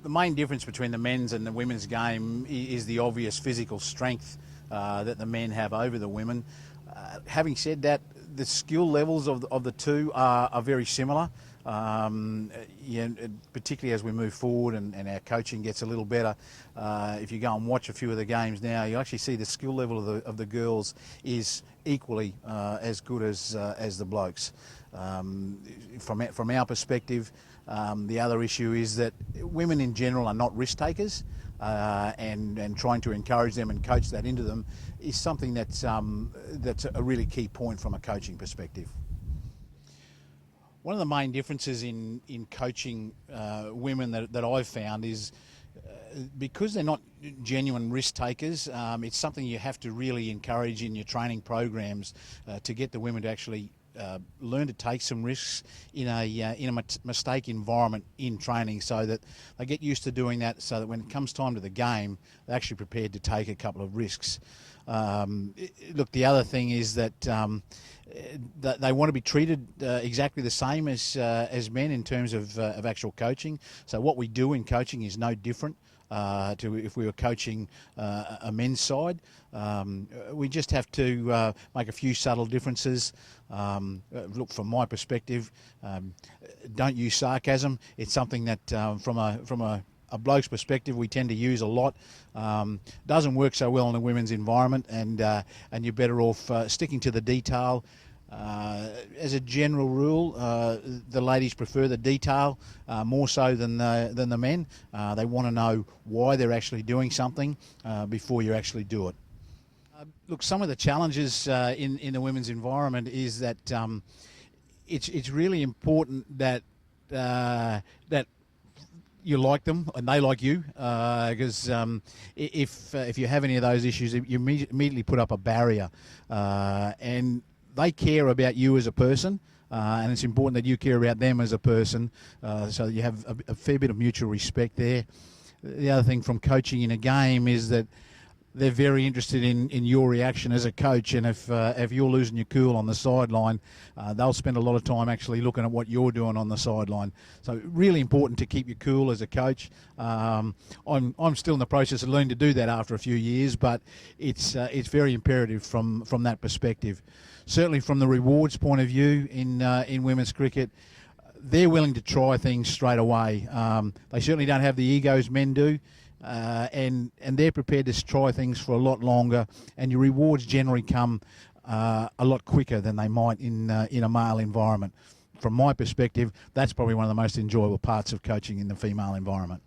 The main difference between the men's and the women's game is the obvious physical strength that the men have over the women. Having said that, the skill levels of the two are very similar. Yeah, particularly as we move forward and our coaching gets a little better. If you go and watch a few of the games now, you actually see the skill level of the girls is equally as good as the blokes. From our perspective, the other issue is that women in general are not risk takers, and trying to encourage them and coach that into them is something that's a really key point from a coaching perspective. One of the main differences in coaching women that I've found is because they're not genuine risk takers, it's something you have to really encourage in your training programs to get the women to actually learn to take some risks in a mistake environment in training, so that they get used to doing that, so that when it comes time to the game, they're actually prepared to take a couple of risks. Look, the other thing is that they want to be treated exactly the same as men in terms of actual coaching. So what we do in coaching is no different to if we were coaching a men's side. We just have to make a few subtle differences. Look, from my perspective, don't use sarcasm. It's something that from a bloke's perspective we tend to use a lot. Doesn't work so well in a women's environment, and you're better off sticking to the detail. As a general rule, the ladies prefer the detail more so than the men. They want to know why they're actually doing something before you actually do it. Look, some of the challenges in the women's environment is that it's really important that you like them and they like you, because if you have any of those issues, you immediately put up a barrier, and they care about you as a person, and it's important that you care about them as a person, so that you have a fair bit of mutual respect there. The other thing from coaching in a game is that they're very interested in your reaction as a coach, and if you're losing your cool on the sideline, they'll spend a lot of time actually looking at what you're doing on the sideline. So really important to keep your cool as a coach. I'm still in the process of learning to do that after a few years, but it's very imperative from that perspective. Certainly from the rewards point of view in women's cricket, they're willing to try things straight away. They certainly don't have the egos men do. And they're prepared to try things for a lot longer, and your rewards generally come a lot quicker than they might in a male environment. From my perspective, that's probably one of the most enjoyable parts of coaching in the female environment.